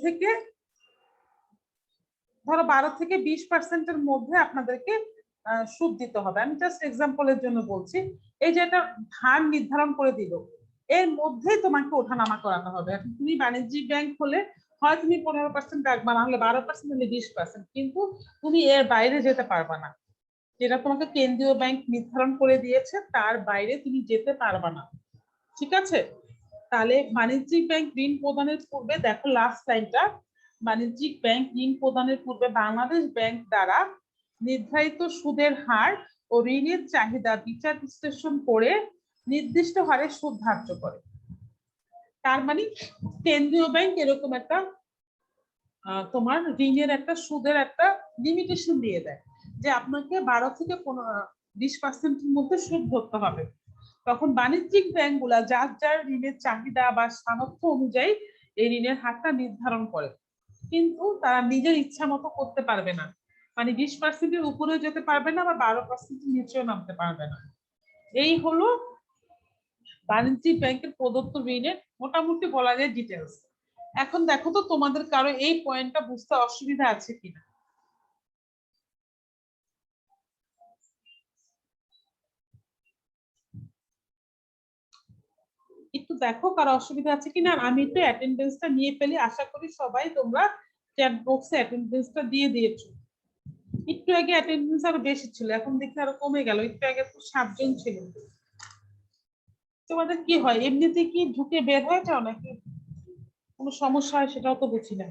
থেকে 20%-এর মধ্যে আপনাদেরকে সুদ দিতে হবে। আমি জাস্ট এক্সাম্পলের জন্য বলছি। এই যে একটা হার নির্ধারণ করে দিল, এর মধ্যেই তোমাকে ওঠানামা করাতে হবে। এখন তুমি বাণিজ্যিক ব্যাংক হলে হয় তুমি 15% রাখবা, না হলে 12%, হলে 20%, কিন্তু তুমি এর বাইরে যেতে পারবা না। যেটা তোমাকে কেন্দ্রীয় ব্যাংক নির্ধারণ করে দিয়েছে তার বাইরে তুমি যেতে পারবা না। ঠিক আছে, তাহলে বাণিজ্যিক ব্যাংক ঋণ প্রদানের পূর্বে, দেখো লাস্ট লাইনটা, বাণিজ্যিক ব্যাংক ঋণ প্রদানের পূর্বে বাংলাদেশ ব্যাংক দ্বারা নির্ধারিত সুদের হার ও ঋণের চাহিদা বিচার বিশ্লেষণ করে নির্দিষ্ট হারে সুদ ধার্য করে। তার মানে কেন্দ্রীয় ব্যাংক এরকম একটা তোমার ঋণের একটা সুদের একটা লিমিটেশন দিয়ে দেয় যে আপনাকে 12 থেকে 20%-এর মধ্যে সুদ ধরতে হবে। তখন বাণিজ্যিক ব্যাংকগুলা যার যার ঋণের চাহিদা বা সামর্থ্য অনুযায়ী এই ঋণের হারটা নির্ধারণ করে, কিন্তু তারা নিজের ইচ্ছা মতো করতে পারবে না। মানে 20%-এর উপরেও যেতে পারবে না, বা 12%-এর নিচেও নামতে পারবে না। এই হলো বাণিজ্যিক ব্যাংকের প্রদত্ত ঋণের মোটামুটি বলা যায় ডিটেলস। এখন দেখো তো তোমাদের কারো এই পয়েন্টটা বুঝতে অসুবিধা আছে কিনা। একটু দেখো কারো অসুবিধা আছে কিনা। আমি একটু অ্যাটেন্ডেন্সটা নিয়ে ফেলি, আশা করি সবাই তোমরা চ্যাট বক্সে অ্যাটেন্ডেন্সটা দিয়ে দিয়েছো। একটু আগে অ্যাটেন্ডেন্স আরো বেশি ছিল, এখন দেখি আরো কমে গেল। একটু আগে তো 7 জন ছিল। তোমাদের কি হয়, এমনিতে কি ঢুকে বের হয়ে যাও নাকি কোনো সমস্যা হয়, সেটাও তো বুঝি না।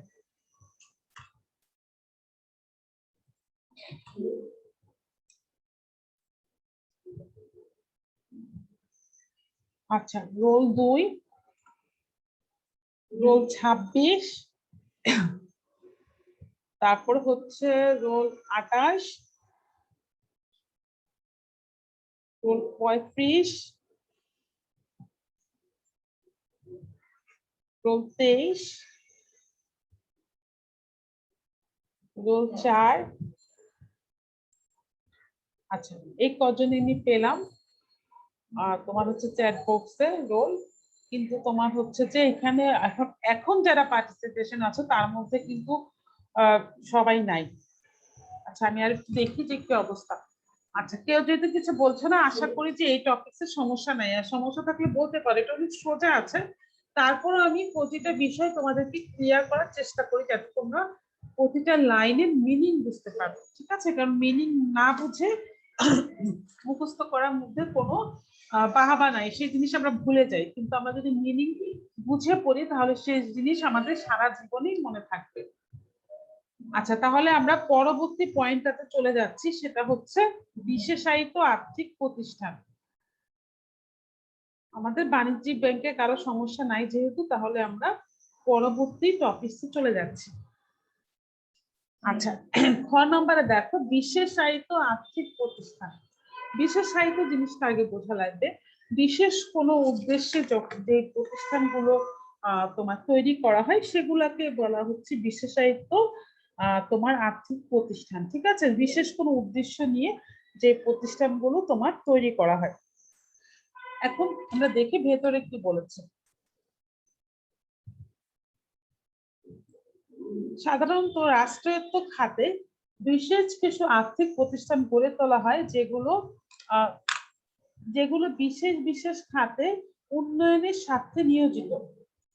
আচ্ছা, রোল 2, রোল 26, তারপর হচ্ছে রোল 28, রোল 35, রোল 23, রোল 4। আচ্ছা, এই কজন আমি পেলাম তোমার হচ্ছে চ্যাট বক্সে রোল, কিন্তু তোমার হচ্ছে যে এখানে এখন এখন যারা পার্টিসিপেশন আছে তার মধ্যে কিন্তু সবাই নাই। আচ্ছা, আমি আর একটু দেখি যে কি অবস্থা। আচ্ছা, কেউ যদি কিছু বলছো না, আশা করি যে এই টপিক্সে সমস্যা নাই, আর সমস্যা থাকলে বলতে পারো, এটা অনেক সোজা আছে। তারপর আমি প্রতিটা বিষয় তোমাদেরকে ক্লিয়ার করার চেষ্টা করি যাতে তোমরা প্রতিটা লাইনের মিনিং বুঝতে পারো, ঠিক আছে? কারণ মিনিং না বুঝে মুখস্থ করার মধ্যে কোনো বাহাবা নাই, সেই জিনিস আমরা ভুলে যাই। কিন্তু আমরা যদি মিনিং বুঝে পড়ি তাহলে সেই জিনিস আমাদের সারা জীবনেই মনে থাকবে। আচ্ছা, তাহলে আমরা পরবর্তী পয়েন্টটাতে চলে যাচ্ছি, সেটা হচ্ছে বিশেষায়িত আর্থিক প্রতিষ্ঠান। আমাদের বাণিজ্যিক ব্যাংকে কারো সমস্যা নাই যেহেতু, তাহলে আমরা পরবর্তী টপিকসে চলে যাচ্ছি। আচ্ছা, খ নম্বরে দেখো বিশেষায়িত আর্থিক প্রতিষ্ঠান। বিশেষায়িত জিনিসটা আগে বোঝা লাগবে। বিশেষ কোনো উদ্দেশ্যে যে প্রতিষ্ঠানগুলো তোমার তৈরি করা হয় সেগুলাকে বলা হচ্ছে বিশেষায়িত তোমার আর্থিক প্রতিষ্ঠান, ঠিক আছে? বিশেষ কোনো উদ্দেশ্য নিয়ে যে প্রতিষ্ঠানগুলো তোমার তৈরি করা হয়। এখন আমরা দেখি ভেতরে কি বলেছে। সাধারণত রাষ্ট্রায়ত্ত খাতে বিশেষ কিছু আর্থিক প্রতিষ্ঠান গড়ে তোলা হয় যেগুলো বিশেষ বিশেষ খাতে উন্নয়নের স্বার্থে নিয়োজিত,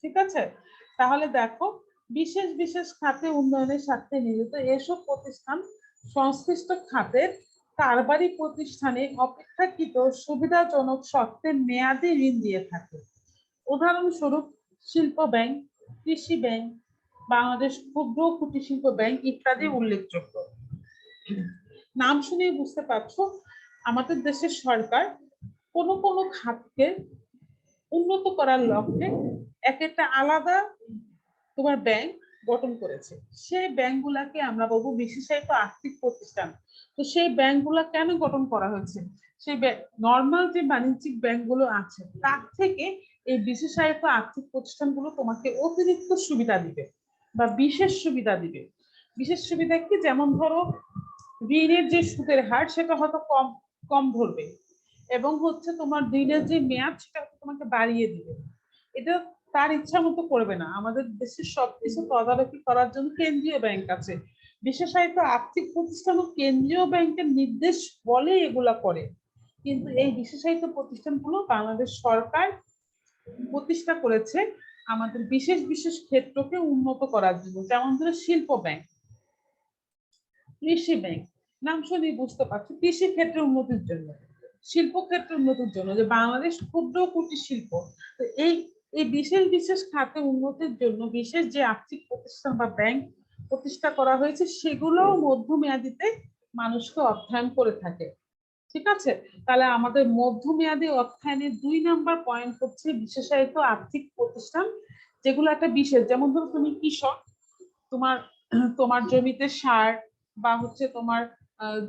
ঠিক আছে? তাহলে দেখো, বিশেষ বিশেষ খাতে উন্নয়নের স্বার্থে নিয়োজিত এসব প্রতিষ্ঠান সংশ্লিষ্ট খাতের কারবারি প্রতিষ্ঠানে অপেক্ষাকৃত সুবিধাজনক শর্তে মেয়াদি ঋণ দিয়ে থাকে। উদাহরণস্বরূপ শিল্প ব্যাংক, কৃষি ব্যাংক, বাংলাদেশ ক্ষুদ্র কুটির শিল্প ব্যাংক ইত্যাদি উল্লেখযোগ্য। নাম শুনে বুঝতে পারছো আমাদের দেশের সরকার কোন কোন খাতকে উন্নত করার লক্ষ্যে একটা আলাদা তোমার ব্যাংক গঠন করেছে। সেই ব্যাংকগুলাকে আমরা বলবো বিশেষায়িত আর্থিক প্রতিষ্ঠান। তো সেই ব্যাংকগুলা কেন গঠন করা হয়েছে? সেই নর্মাল যে বাণিজ্যিক ব্যাংকগুলো আছে তার থেকে এই বিশেষায়িত আর্থিক প্রতিষ্ঠানগুলো তোমাকে অতিরিক্ত সুবিধা দিবে বা বিশেষ সুবিধা দিবে। বিশেষ সুবিধা কি? যেমন ধরো, ঋণের যে সুদের হার সেটা হয়তো কম কম ধরবে, এবং হচ্ছে তোমার ঋণের যে মেয়াদ সেটা তোমাকে বাড়িয়ে দিবে। এটা তার ইচ্ছা মতো করবে না। আমাদের দেশের সবকিছু তদারকি করার জন্য কেন্দ্রীয় ব্যাংক আছে। বিশেষায়িত আর্থিক প্রতিষ্ঠান ও কেন্দ্রীয় ব্যাংকের নির্দেশ বলে এগুলা করে। কিন্তু এই বিশেষায়িত প্রতিষ্ঠানগুলো বাংলাদেশ সরকার প্রতিষ্ঠা করেছে আমাদের বিশেষ বিশেষ ক্ষেত্রকে উন্নত করার জন্য। যেমন ধরো শিল্প ব্যাংক, কৃষি ব্যাংক, নাম শুনেই বুঝতে পারছো কৃষি ক্ষেত্রে উন্নতির জন্য, শিল্প ক্ষেত্রে উন্নতির জন্য, যে বাংলাদেশ ক্ষুদ্র কুটির শিল্প। তো এই এই বিশেষ বিশেষ খাতে উন্নতির জন্য বিশেষ যে আর্থিক প্রতিষ্ঠান বা ব্যাংক প্রতিষ্ঠা করা হয়েছে সেগুলোও মধ্যমেয়াদীতে মানুষকে অর্থায়ন করে থাকে, ঠিক আছে? তাহলে আমাদের মধ্যমেয়াদী অর্থায়নের 2 নাম্বার পয়েন্ট হচ্ছে বিশেষায়িত আর্থিক প্রতিষ্ঠান, যেগুলো একটা বিশেষ, যেমন ধরো তুমি কৃষক, তোমার তোমার জমিতে সার বা হচ্ছে তোমার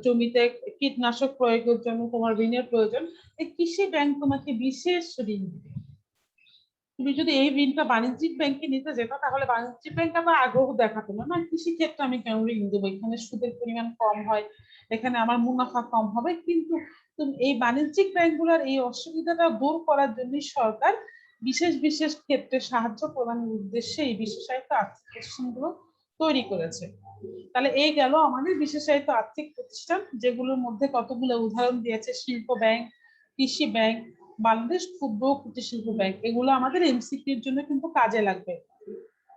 জমিতে কীটনাশক প্রয়োগের জন্য তোমার ঋণের প্রয়োজন, এই কৃষি ব্যাংক তোমাকে বিশেষ ঋণ দিবে। তুমি যদি এই ঋণটা বাণিজ্যিক ব্যাংকে নিতে যেত তাহলে বাণিজ্যিক ব্যাংক আবার আগ্রহ দেখাতো না, কৃষি ক্ষেত্রে আমি কেন ঋণ দেবো, এখানে সুদের পরিমাণ কম হয়, এখানে আমার মুনাফা কম হবে। কিন্তু তুমি এই বাণিজ্যিক ব্যাংকগুলোর এই অসুবিধাটা দূর করার জন্য সরকার বিশেষ বিশেষ ক্ষেত্রে সাহায্য প্রদানের উদ্দেশ্যে এই বিশেষায়িত আর্থিক প্রতিষ্ঠানগুলো তৈরি করেছে। তাহলে এই গেল আমাদের বিশেষায়িত আর্থিক প্রতিষ্ঠান, যেগুলোর মধ্যে কতগুলো উদাহরণ দিয়েছে। শিল্প ব্যাংক, কৃষি ব্যাংক, বাংলাদেশ ক্ষুদ্র কুটির শিল্প ব্যাংক, এগুলো আমাদের এমসিকিউর জন্য কিন্তু কাজে লাগবে।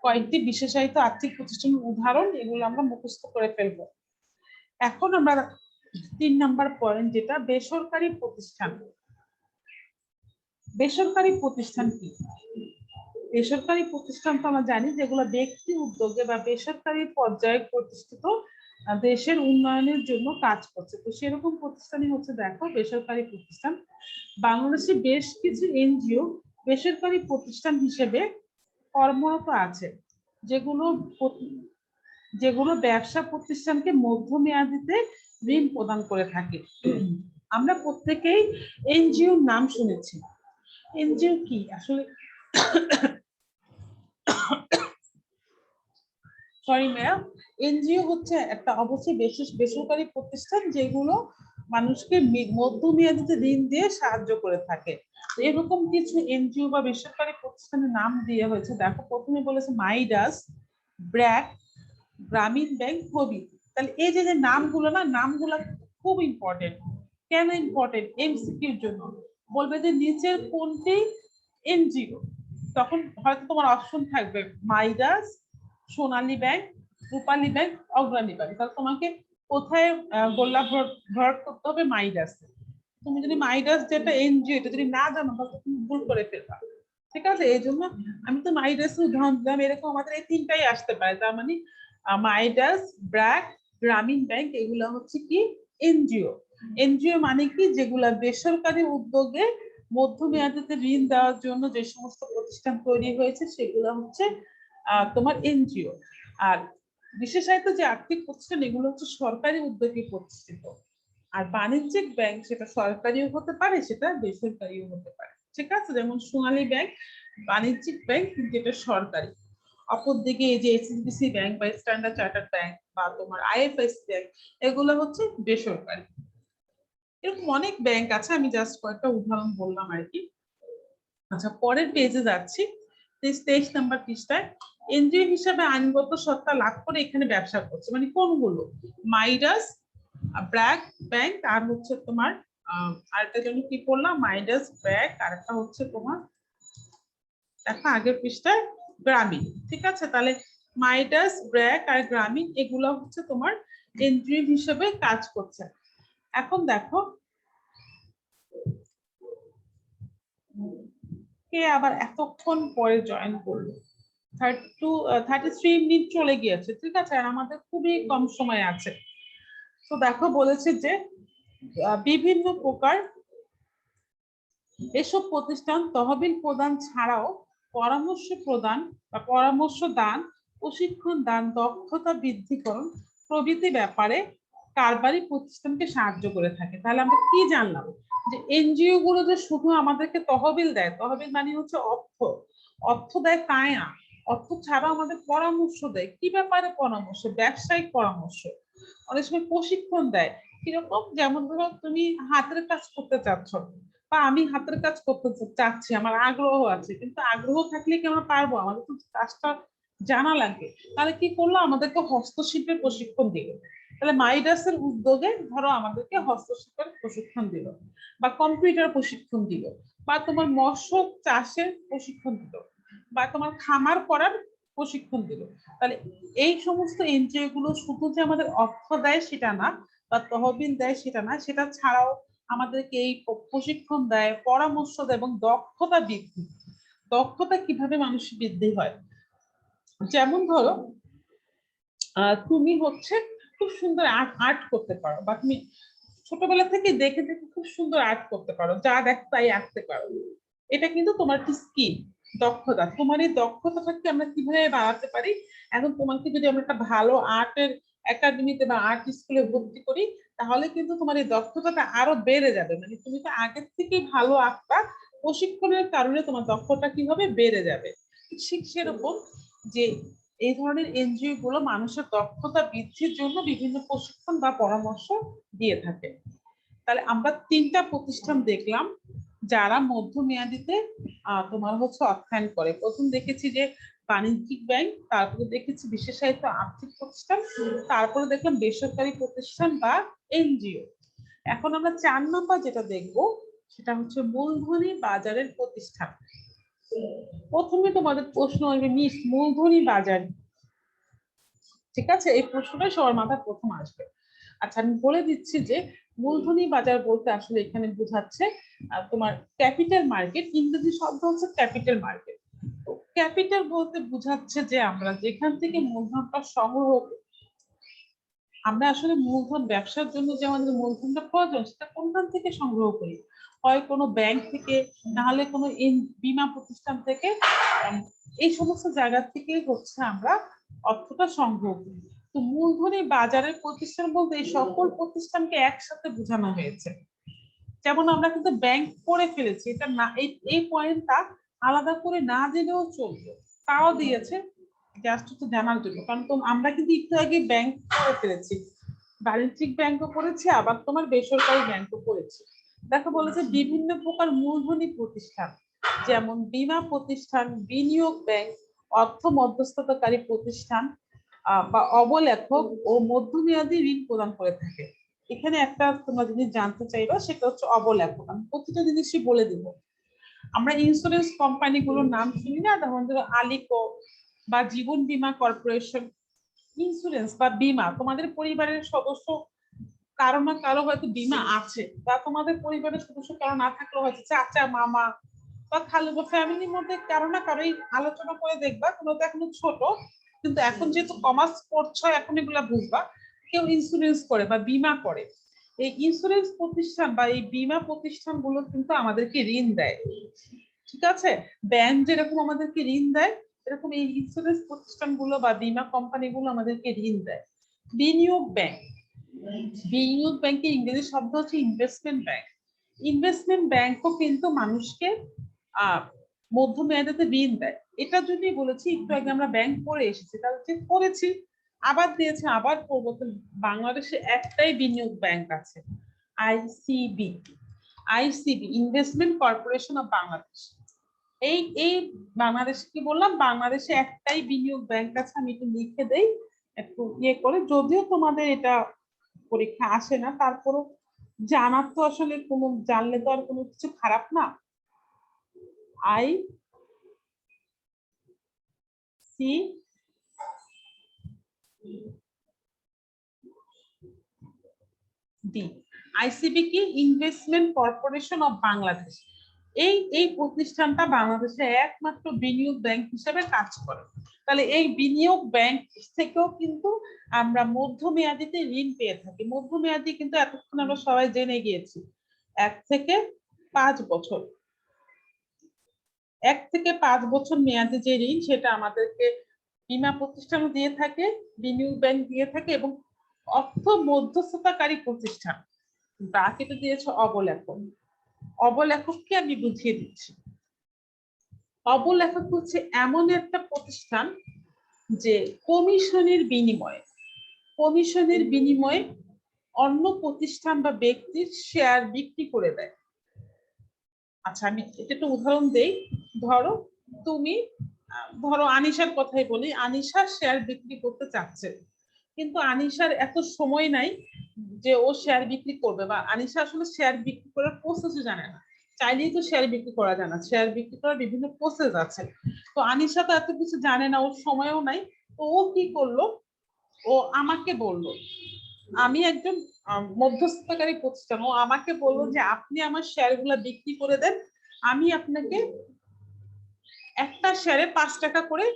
কয়েকটি বিশেষায়িত আর্থিক প্রতিষ্ঠানের উদাহরণ, এগুলো আমরা মুখস্থ করে ফেলবো। এখন আমরা 3 নাম্বার পয়েন্ট, যেটা বেসরকারি প্রতিষ্ঠান। বেসরকারি প্রতিষ্ঠান কি? বেসরকারি প্রতিষ্ঠান তো আমরা জানি যেগুলো ব্যক্তি উদ্যোগে বা বেসরকারি পর্যায়ে প্রতিষ্ঠিত দেশের উন্নয়নের জন্য কাজ করছে। তো সেরকম প্রতিষ্ঠানই হচ্ছে দেখো বেসরকারি প্রতিষ্ঠান। বাংলাদেশে বেশ কিছু এনজিও বেসরকারি প্রতিষ্ঠান হিসেবে কর্মরত আছে, যেগুলো ব্যবসা প্রতিষ্ঠানকে মধ্যমেয়াদীতে ঋণ প্রদান করে থাকে। আমরা প্রত্যেকেই এনজিও নাম শুনেছি। এনজিও কি আসলে? সরি ম্যাম, এনজিও হচ্ছে একটা অবশ্যই বেসরকারি প্রতিষ্ঠান যেগুলো মানুষকে মধ্যমেয়াদীতে ঋণ দিয়ে সাহায্য করে থাকে। এরকম কিছু এনজিও বা বেসরকারি প্রতিষ্ঠানের নাম দিয়ে হয়েছে। দেখো, প্রথমে বলেছে মাইডাস, ব্র্যাক, গ্রামীণ ব্যাংক প্রভৃতি। তাহলে এই যে যে নামগুলো না, নামগুলো খুব ইম্পর্টেন্ট। কেন ইম্পর্টেন্ট? এমসিকিউর জন্য বলবে যে নিচের কোনটি এনজিও, তখন হয়তো তোমার অপশন থাকবে মাইডাস, সোনালী ব্যাংক, রূপালী ব্যাংক, অগ্রণী ব্যাংক। তাহলে তোমাকে কোথায় গোল্লা ভরাট করতে হবে? মাইডাস। তুমি যদি মাইডাস যেটা এনজিও এটা যদি না জানো তাহলে তুমি ভুল করে ফেলবা। ঠিক আছে, এই জন্য আমি তো মাইডাস উদাহরণ দিলাম। এরকম আমাদের এই তিনটাই আসতে পারে। তার মানে মাইডাস, ব্র্যাক, গ্রামীণ ব্যাংক এগুলো হচ্ছে কি এনজিও। এনজিও মানে কি? যেগুলা বেসরকারি উদ্যোগে মধ্যমেয়াদীতে ঋণ দেওয়ার জন্য যে সমস্ত প্রতিষ্ঠান তৈরি হয়েছে সেগুলো হচ্ছে তোমার এনজিও। আর বিশেষায়িত যে আর্থিক প্রতিষ্ঠান এগুলো হচ্ছে সরকারি উদ্যোগে প্রতিষ্ঠিত। আর বাণিজ্যিক ব্যাংক সেটা সরকারিও হতে পারে, সেটা বেসরকারিও হতে পারে। ঠিক আছে, যেমন সোনালী ব্যাংক বাণিজ্যিক ব্যাংক, কিন্তু এটা সরকারি। অপরদিকে এই যে এসএসবিসি ব্যাংক বা স্ট্যান্ডার্ড চার্টার্ড ব্যাংক বা তোমার আইএফআইসি ব্যাংক এগুলো হচ্ছে বেসরকারি। এরকম অনেক ব্যাংক আছে, আমি জাস্ট কয়েকটা উদাহরণ বললাম আর কি। আচ্ছা, পরের পেজে যাচ্ছি। 23 নাম্বার পৃষ্ঠায় এনজিও হিসাবে আইনগত সত্তা লাভ করে এখানে ব্যবসা করছে, মানে কোনগুলো? মাইডাস, ব্র্যাক ব্যাংক, আর হচ্ছে তোমার আরেকটা জন্য কি করলাম, মাইডাস, ব্র্যাক, আর একটা হচ্ছে তোমার দেখা আগের পৃষ্ঠায় গ্রামীণ। ঠিক আছে, তাহলে মাইডাস, ব্র্যাক আর গ্রামীণ এগুলো হচ্ছে তোমার এনজিও হিসেবে কাজ করছে। এখন দেখো কে আবার এতক্ষণ পরে জয়েন করলো। 33 মিনিট চলে গিয়েছে। ঠিক আছে, আর আমাদের খুবই কম সময় আছে। তো দেখো বলেছে যে বিভিন্ন প্রকার এসব প্রতিষ্ঠান তহবিল প্রদান ছাড়াও পরামর্শ প্রদান বা পরামর্শ দান, প্রশিক্ষণ দান, দক্ষতা বৃদ্ধিকরণ প্রভৃতি ব্যাপারে কারবারি প্রতিষ্ঠানকে সাহায্য করে থাকে। তাহলে আমরা কি জানলাম? যে এনজিও গুলো যে শুধু আমাদেরকে তহবিল দেয়, তহবিল মানে হচ্ছে অর্থ, অর্থ দেয় তাই না, অর্থ ছাড়াও আমাদের পরামর্শ দেয়। কি ব্যাপারে পরামর্শ? ব্যবসায়িক পরামর্শ। অনেক সময় প্রশিক্ষণ দেয়। কিরকম? যেমন ধরো তুমি হাতের কাজ করতে চাচ্ছ, বা আমি হাতের কাজ করতে চাচ্ছি, আমার আগ্রহ আছে, কিন্তু আগ্রহ থাকলে কি আমরা পারবো? আমাদের তো কাজটা জানা লাগবে। তাহলে কি করলো? আমাদেরকে হস্তশিল্পের প্রশিক্ষণ দিল। তাহলে মাইডাসের উদ্যোগে ধরো আমাদেরকে হস্তশিল্পের প্রশিক্ষণ দিল, বা কম্পিউটার প্রশিক্ষণ দিল, বা তোমার মৎস্য চাষের প্রশিক্ষণ দিল, বা তোমার খামার করার প্রশিক্ষণ দিল। তাহলে এই সমস্ত এনজিও গুলো শুধু যে আমাদের অর্থ দেয় সেটা না, বা তহবিল দেয় সেটা না, সেটা ছাড়াও আমাদেরকে এই প্রশিক্ষণ দেয়, পরামর্শ দেয় এবং দক্ষতা বৃদ্ধি। দক্ষতা কিভাবে মানুষের বৃদ্ধি হয়? যেমন ধরো তুমি হচ্ছে খুব সুন্দর আর্ট আর্ট করতে পারো, বা তুমি ছোটবেলা থেকে দেখে দেখে খুব সুন্দর আর্ট করতে পারো, যা দেখ তাই আঁকতে পারো। এটা কিন্তু তোমার কি স্কিল, দক্ষতা। তোমার এই দক্ষতাটাকে আমরা কিভাবে বাড়াতে পারি? এখন তোমাকে যদি আমরা একটা ভালো আর্টের একাডেমিতে বা আর্ট স্কুলে ভর্তি করি, তাহলে কিন্তু তোমার এই দক্ষতাটা আরো বেড়ে যাবে। মানে তুমি তো আগের থেকেই ভালো আঁকতা, প্রশিক্ষণের কারণে তোমার দক্ষতা কি হবে? বেড়ে যাবে। ঠিক সেরকম যে এই ধরনের এনজিও গুলো মানুষের দক্ষতা বৃদ্ধির জন্য বিভিন্ন প্রশিক্ষণ বা পরামর্শ দিয়ে থাকে। তাহলে আমরা তিনটা প্রতিষ্ঠান দেখলাম যারা মধ্যমেয়াদীতে তোমার হচ্ছে অর্থায়ন করে। প্রথম দেখেছি যে বাণিজ্যিক ব্যাংক, তারপরে দেখেছি বিশেষায়িত আর্থিক প্রতিষ্ঠান, তারপরে দেখলাম বেসরকারি প্রতিষ্ঠান বা এনজিও। এখন আমরা 4 নম্বর যেটা দেখবো সেটা হচ্ছে মূলধনী বাজারের প্রতিষ্ঠান। প্রথমে তোমাদের প্রশ্ন আসবে, মিস মূলধনী বাজার, ঠিক আছে, এই প্রশ্নটাই সবার মাথায় প্রথম আসবে। আচ্ছা, আমি বলে দিচ্ছি যে মূলধনী বাজার বলতে আসলে এখানে বোঝাচ্ছে তোমার ক্যাপিটাল মার্কেট। ইংরেজি শব্দ হচ্ছে ক্যাপিটাল মার্কেট। তো ক্যাপিটাল বলতে বোঝাচ্ছে যে আমরা যেখান থেকে মূলধনটা সংগ্রহ করি। আমরা আসলে মূলধন ব্যবসার জন্য যে আমাদের মূলধনটা প্রয়োজন সেটা কোনখান থেকে সংগ্রহ করি? হয় কোনো ব্যাংক থেকে, না হলে কোনো বীমা প্রতিষ্ঠান থেকে। এই সমস্ত জায়গা থেকে হচ্ছে আমরা অর্থটা সংগ্রহ করি। তো মূলধনী বাজারের প্রতিষ্ঠান বলতে এই সকল প্রতিষ্ঠানকে একসাথে বোঝানো হয়েছে। যেমন আমরা কিন্তু ব্যাংক করে ফেলেছি, এটা না, এই পয়েন্টটা আলাদা করে না জেনেও চলবে, তাও দিয়েছে জাস্ট তো জানার জন্য। কারণ আমরা কিন্তু একটু আগে ব্যাংক করে ফেলেছি, বাণিজ্যিক ব্যাংকও করেছি, আবার তোমার বেসরকারি ব্যাংকও করেছি। দেখো বলেছে বিভিন্ন প্রকার মূলধনী প্রতিষ্ঠান, যেমন বীমা প্রতিষ্ঠান, বিনিয়োগ ব্যাংক, অর্থ মধ্যস্থতাকারী প্রতিষ্ঠান বা অবলেখক ও মধ্যমেয়াদী ঋণ প্রদান করে থাকে। এখানে একটা তোমরা জিনিস জানতে চাইবা, সেটা হচ্ছে অবলেখক। আমি প্রতিটা জিনিসই বলে দিব। আমরা ইন্স্যুরেন্স কোম্পানিগুলোর নাম শুনি না, যেমন ধরো আলিকো বা জীবন বীমা কর্পোরেশন। ইন্স্যুরেন্স বা বীমা, তোমাদের পরিবারের সদস্য কারো না কারো হয়তো বীমা আছে, বা তোমাদের পরিবারের সদস্য কারো না থাকলেও হয়তো চাচা, মামা বা খালু বা ফ্যামিলির মধ্যে কারো না কারোই আলোচনা করে দেখবা। কোনো তো এখনো ছোট, কিন্তু এখন যেহেতু কমার্স পড়ছো এখন এগুলা বুঝবা, কেউ ইন্স্যুরেন্স করে বা বীমা করে। এই ইন্স্যুরেন্স প্রতিষ্ঠান বা এই বীমা প্রতিষ্ঠানগুলো কিন্তু আমাদেরকে ঋণ দেয়, ঠিক আছে? ব্যাংক যেরকম আমাদেরকে ঋণ দেয়, এরকম এই ইন্স্যুরেন্স প্রতিষ্ঠানগুলো বা বীমা কোম্পানিগুলো আমাদেরকে ঋণ দেয়। বিনিয়োগ ব্যাংক, বিনিয়োগ ব্যাংকের ইংরেজি শব্দ হচ্ছে ইনভেস্টমেন্ট ব্যাংক। ইনভেস্টমেন্ট ব্যাংকও কিন্তু মানুষকে মধ্যমেয়াদে ঋণ দেয়। এটা যদি বলেছি একটু আগে আমরা ব্যাংক পড়ে এসেছি, তাহলে যে পড়েছি আবার দিয়েছে আবার পড়বো, তো বাংলাদেশে একটাই বিনিয়োগ ব্যাংক আছে, ICB. ICB, investment corporation of Bangladesh. এই এই বাংলাদেশে কি বললাম, বাংলাদেশে একটাই বিনিয়োগ ব্যাংক আছে। আমি একটু লিখে দেই একটু ইয়ে করে, যদিও তোমাদের এটা পরীক্ষা আসে না, তারপরও জানার তো আসলে কোনো, জানলে তো আর কোনো কিছু খারাপ না। আই সি ডি, আইসিবি কি, ইনভেস্টমেন্ট কর্পোরেশন অফ বাংলাদেশ। এই প্রতিষ্ঠানটা বাংলাদেশে একমাত্র বিনিয়োগ ব্যাংক হিসেবে কাজ করে। তাহলে এই বিনিয়োগ ব্যাংক থেকেও কিন্তু আমরা মধ্যমেয়াদীতে ঋণ পেয়ে থাকি। মধ্যমেয়াদী কিন্তু এতক্ষণ আমরা সবাই জেনে গিয়েছি 1 থেকে 5 বছর। 1 থেকে 5 বছর মেয়াদী যে ঋণ, সেটা আমাদেরকে বীমা প্রতিষ্ঠান দিয়ে থাকে, বিনিয়োগ ব্যাংক দিয়ে থাকে, এবং অর্থ মধ্যস্থতাকারী প্রতিষ্ঠান ব্রাকেটে দিয়েছে অবলেখক। অবলেখককে আমি বুঝিয়ে দিচ্ছি। অবলেখক হচ্ছে এমন একটা প্রতিষ্ঠান যে কমিশনের বিনিময়ে অন্য প্রতিষ্ঠান বা ব্যক্তির শেয়ার বিক্রি করে দেয়। আচ্ছা, আমি এটা একটা উদাহরণ দেই। ধরো তুমি, ধরো আনিশার কথাই বলি, আনিশা শেয়ার বিক্রি করতে চাচ্ছে, কিন্তু আনিশার এত সময় নাই যে ও শেয়ার বিক্রি করবে, বা আনিশা আসলে শেয়ার বিক্রি করার প্রসেসও জানে না। চাইলেই তো শেয়ার বিক্রি করা যায় না, শেয়ার বিক্রি করার বিভিন্ন প্রসেস আছে। তো আনিশা তো এত কিছু জানে না, ওর সময়ও নাই। তো ও কি করলো, ও আমাকে বললো, আমি একজন মধ্যস্থতাকারী প্রতিষ্ঠান, ও আমাকে বললো যে আপনি আমার শেয়ার গুলা বিক্রি করে দেন, আমি আপনাকে একটা শেয়ারে 5 টাকা করে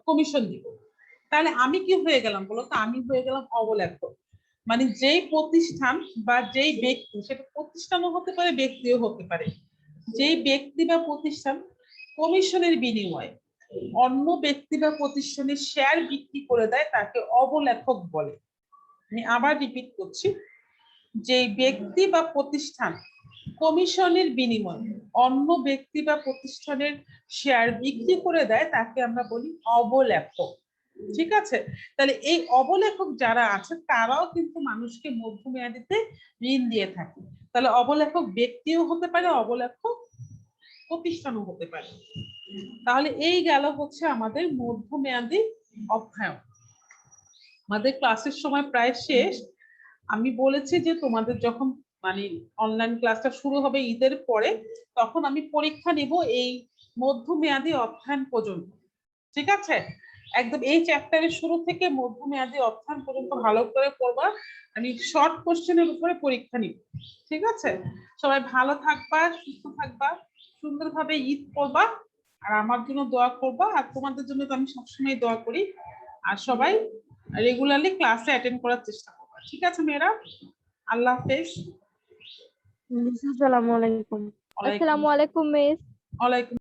কমিশন দিব। তাহলে আমি কি হয়ে গেলাম বলতো, আমি হয়ে গেলাম অবলেখক। মানে যেই প্রতিষ্ঠান বা যেই ব্যক্তি, সেটা প্রতিষ্ঠানও হতে পারে ব্যক্তিও হতে পারে, যেই ব্যক্তি বা প্রতিষ্ঠান কমিশনের বিনিময়ে অন্য ব্যক্তি বা প্রতিষ্ঠানের শেয়ার বিক্রি করে দেয়, তাকে অবলেখক বলে। আমি আবার রিপিট করছি, যে ব্যক্তি বা প্রতিষ্ঠান কমিশনের বিনিময়ে অন্য ব্যক্তি বা প্রতিষ্ঠানের শেয়ার বিক্রি করে দেয়, তাকে আমরা বলি অবলেখক। ঠিক আছে? তাহলে এই অবলেখক যারা আছে তারাও কিন্তু মানুষকে মধ্যমেয়াদীতে ঋণ দিয়ে থাকে। তাহলে অবলেখক ব্যক্তিও হতে পারে, অবলেখক প্রতিষ্ঠানও হতে পারে। তাহলে এই গেল হচ্ছে আমাদের মধ্যমেয়াদী অর্থায়ন। আমাদের ক্লাসের সময় প্রায় শেষ। আমি বলেছি যে তোমাদের যখন মানে অনলাইন ক্লাসটা শুরু হবে ঈদের পরে, তখন আমি পরীক্ষা নিব এই মধ্যমেয়াদী অর্থায়ন পর্যন্ত। ঠিক আছে? একদম এই চ্যাপ্টারের শুরু থেকে মধ্যমেয়াদী অর্থায়ন পর্যন্ত ভালো করে পড়বা। আমি শর্ট কোশ্চেনের উপরে পরীক্ষা নিব। ঠিক আছে? সবাই ভালো থাকবা, সুস্থ থাকবা, সুন্দরভাবে ঈদ করবা, আর আমার জন্য দোয়া করবা। আর তোমাদের জন্য তো আমি সবসময় দোয়া করি। আর সবাই রেগুলারলি ক্লাসে অ্যাটেন্ড করার চেষ্টা করবা। ঠিক আছে মেয়েরা? আল্লাহ হাফেজ। আসসালামু আলাইকুম। ওয়ালাইকুম আসসালামু আলাইকুম মিস। ওয়ালাইকুম